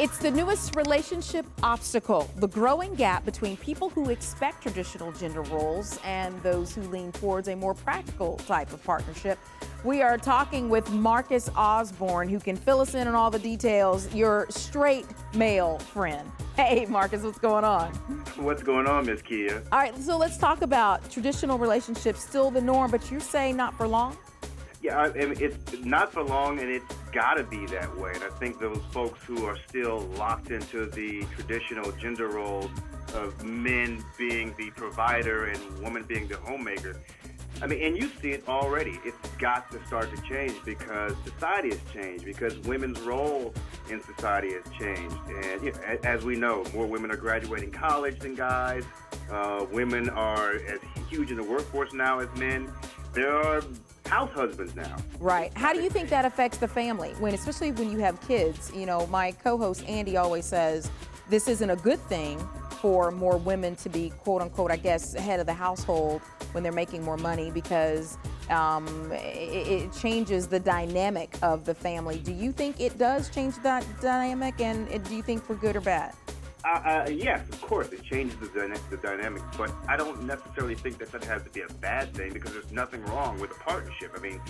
It's the newest relationship obstacle, the growing gap between people who expect traditional gender roles and those who lean towards a more practical type of partnership. We are talking with Marcus Osborne, who can fill us in on all the details, your straight male friend. Hey, Marcus, what's going on? What's going on, Miss Kia? All right, so let's talk about traditional relationships, still the norm, but you're saying not for long? Yeah, I mean, it's not for long, and it's got to be that way. And I think those folks who are still locked into the traditional gender roles of men being the provider and woman being the homemaker, I mean, and you see it already. It's got to start to change because society has changed, because women's role in society has changed. And you know, as we know, more women are graduating college than guys. Women are as huge in the workforce now as men. There are house husbands now. Right. How do you think that affects the family, especially when you have kids? You know, my co-host Andy always says this isn't a good thing for more women to be, quote unquote, I guess, head of the household when they're making more money, because it changes the dynamic of the family. Do you think it does change that dynamic, and do you think for good or bad? Yes, of course, it changes the dynamic, but I don't necessarily think that has to be a bad thing, because there's nothing wrong with a partnership. I mean,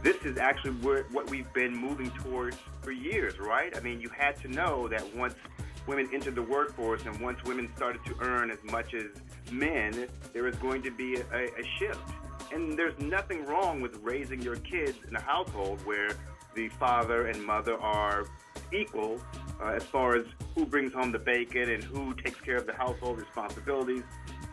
this is actually what we've been moving towards for years, right? I mean, you had to know that once women entered the workforce and once women started to earn as much as men, there was going to be a shift. And there's nothing wrong with raising your kids in a household where the father and mother are equal as far as who brings home the bacon and who takes care of the household responsibilities.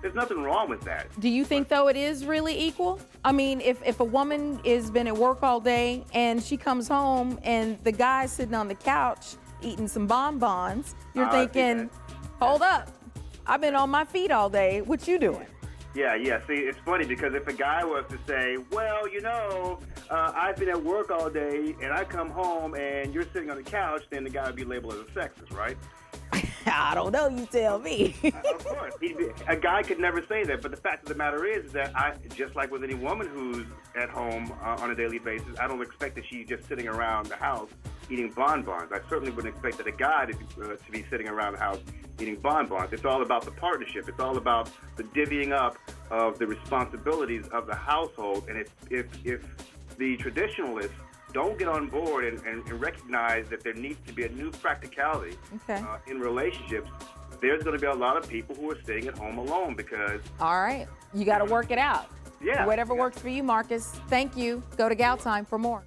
There's nothing wrong with that. Do you think, though, it is really equal? I mean, if a woman has been at work all day and she comes home and the guy's sitting on the couch eating some bonbons, you're thinking, hold up, I've been on my feet all day. What you doing? Yeah. See, it's funny because if a guy was to say, well, you know, I've been at work all day and I come home and you're sitting on the couch, then the guy would be labeled as a sexist, right? I don't know, you tell me. Of course. A guy could never say that, but the fact of the matter is that just like with any woman who's at home on a daily basis, I don't expect that she's just sitting around the house eating bonbons. I certainly wouldn't expect that a guy to be sitting around the house eating bonbons. It's all about the partnership. It's all about the divvying up of the responsibilities of the household. And if the traditionalists don't get on board and recognize that there needs to be a new practicality in relationships, there's going to be a lot of people who are staying at home alone because... All right. You got to work it out. Yeah. Whatever works for you, Marcus. Thank you. Go to Galtime for more.